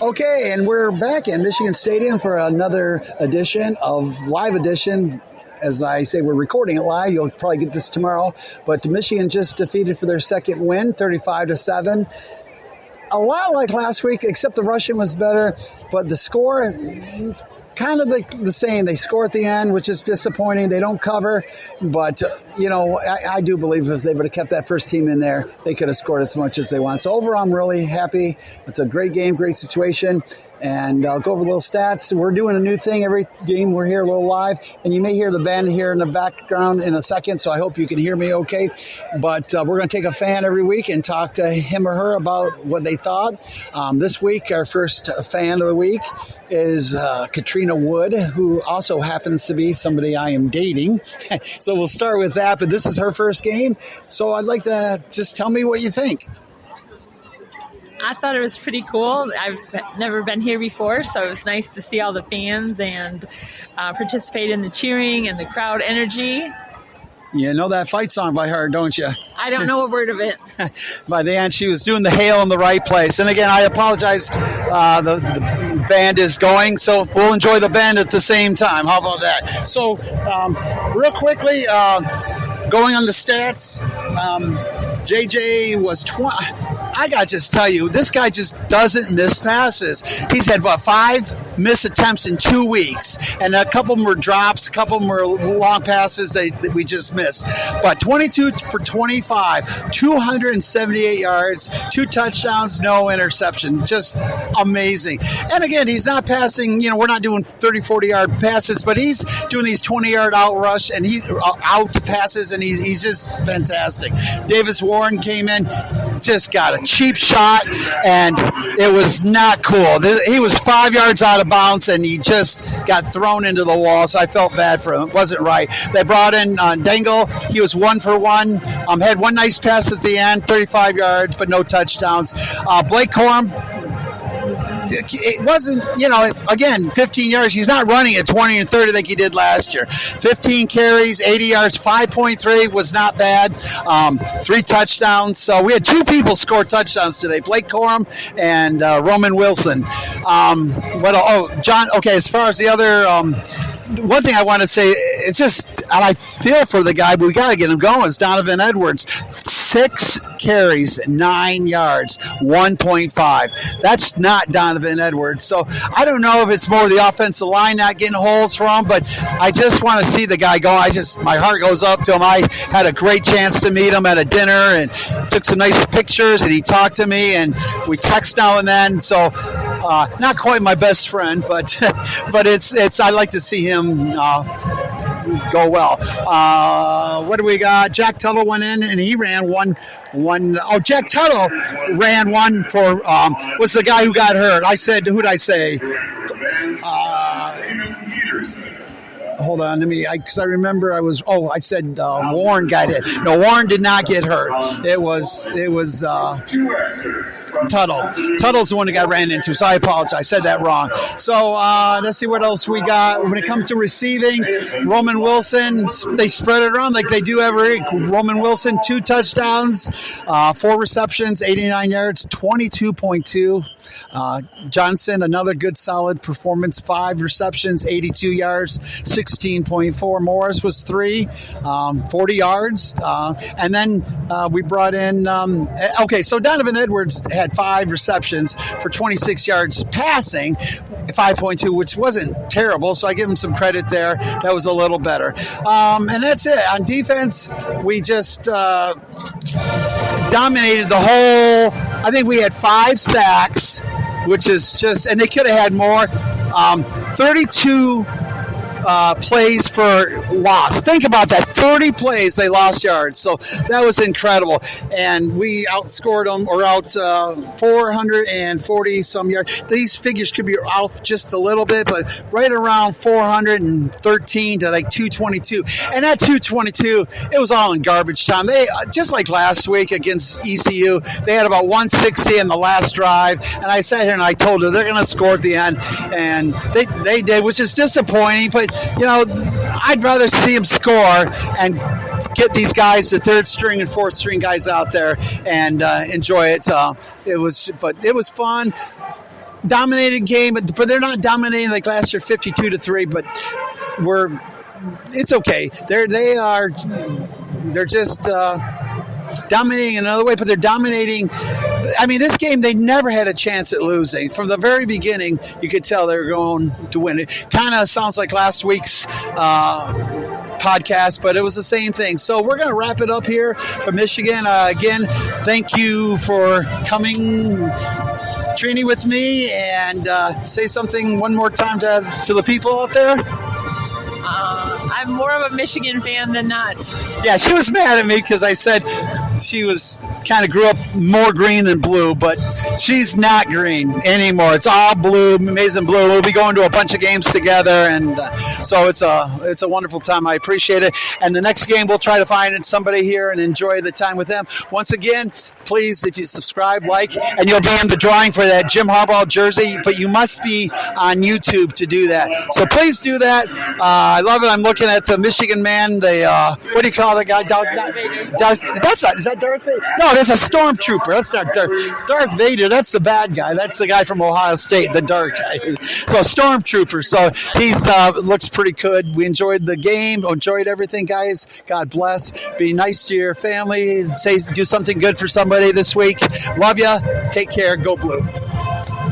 Okay, and we're back in Michigan Stadium for another live edition. As I say, we're recording it live. You'll probably get this tomorrow. But Michigan just defeated for their second win, 35-7. A lot like last week, except the rushing was better. But the score, kind of the same. They score at the end, which is disappointing. They don't cover. But, I do believe if they would have kept that first team in there, they could have scored as much as they want. So overall, I'm really happy. It's a great game, great situation. And I'll go over a little stats. We're doing a new thing every game. We're here a little live. And you may hear the band here in the background in a second, so I hope you can hear me okay. But we're going to take a fan every week and talk to him or her about what they thought. This week, our first fan of the week is Katrina Wood, who also happens to be somebody I am dating. So we'll start with that. But this is her first game. So I'd like to just tell me what you think. I thought it was pretty cool. I've never been here before, so it was nice to see all the fans and participate in the cheering and the crowd energy. You know that fight song by heart, don't you? I don't know a word of it. By the end, she was doing the hail in the right place. And again, I apologize. The band is going, so we'll enjoy the band at the same time. How about that? So, real quickly, going on the stats, JJ was 20. I got to just tell you, this guy just doesn't miss passes. He's had, 5 missed attempts in 2 weeks, and a couple of them were drops, a couple of them were long passes that we just missed. But 22 for 25, 278 yards, 2 touchdowns, no interception. Just amazing. And again, he's not passing, we're not doing 30, 40-yard passes, but he's doing these 20-yard out rush, and he's out passes, and he's just fantastic. Davis Warren came in, just got a cheap shot, and it was not cool. He was 5 yards out of bounds, and he just got thrown into the wall, so I felt bad for him. It wasn't right. They brought in Dangle. He was 1 for 1. Had one nice pass at the end, 35 yards, but no touchdowns. Blake Corum, it wasn't, again, 15 yards. He's not running at 20 and 30 like he did last year. 15 carries, 80 yards, 5.3 was not bad. 3 touchdowns. So we had 2 people score touchdowns today, Blake Corum and Roman Wilson. John, okay, as far as the other, one thing I want to say, it's just, and I feel for the guy, but we got to get him going. It's Donovan Edwards. 6 carries, 9 yards, 1.5. That's not Donovan Edwards. So I don't know if it's more the offensive line not getting holes for him, but I just want to see the guy go. My heart goes up to him. I had a great chance to meet him at a dinner and took some nice pictures, and he talked to me, and we text now and then. So not quite my best friend, but it's I like to see him go well. What do we got? Jack Tuttle went in and he ran one. Jack Tuttle ran one for was the guy who got hurt. I said, who'd I say? Hold on, because I remember I said Warren got hit. No, Warren did not get hurt. It was Tuttle. Tuttle's the one that got ran into, so I apologize. I said that wrong. So let's see what else we got. When it comes to receiving, Roman Wilson, they spread it around like they do every week. Roman Wilson, 2 touchdowns, 4 receptions, 89 yards, 22.2. Johnson, another good solid performance, 5 receptions, 82 yards, 16.4. Morris was 3, 40 yards. And then we brought in, so Donovan Edwards had 5 receptions for 26 yards passing, 5.2, which wasn't terrible, so I give him some credit there. That was a little better. And that's it. On defense, we just dominated the whole. I think we had 5 sacks, which is just, and they could have had more. 32 plays for loss. Think about that. 30 plays, they lost yards. So that was incredible. And we outscored them, or out 440 some yards. These figures could be off just a little bit, but right around 413 to like 222. And that 222, it was all in garbage time. They, just like last week against ECU, they had about 160 in the last drive. And I sat here and I told her they're going to score at the end. And they did, which is disappointing. But, I'd rather see them score and get these guys, the 3rd string and 4th string guys out there and enjoy it. It was fun. dominated game, but they're not dominating like last year, 52-3. But it's okay. They're just dominating another way, but they're dominating. I mean, this game, they never had a chance at losing. From the very beginning, you could tell they were going to win. It kind of sounds like last week's podcast, but it was the same thing. So we're going to wrap it up here from Michigan. Again, thank you for coming, Trini, with me, and say something one more time to the people out there. I'm more of a Michigan fan than not. Yeah, she was mad at me because I said she was kind of grew up more green than blue, but she's not green anymore. It's all blue, amazing blue. We'll be going to a bunch of games together, and so it's a wonderful time. I appreciate it. And the next game, we'll try to find somebody here and enjoy the time with them. Once again, please, if you subscribe, like, and you'll be in the drawing for that Jim Harbaugh jersey, but you must be on YouTube to do that. So please do that. I love it. I'm looking at the Michigan man, what do you call the guy? Is that Darth Vader? No, that's a stormtrooper. That's not Darth Vader. That's the bad guy. That's the guy from Ohio State, the dark guy. So a stormtrooper. So he's looks pretty good. We enjoyed the game. Enjoyed everything, guys. God bless. Be nice to your family. Do something good for somebody this week. Love ya. Take care. Go Blue.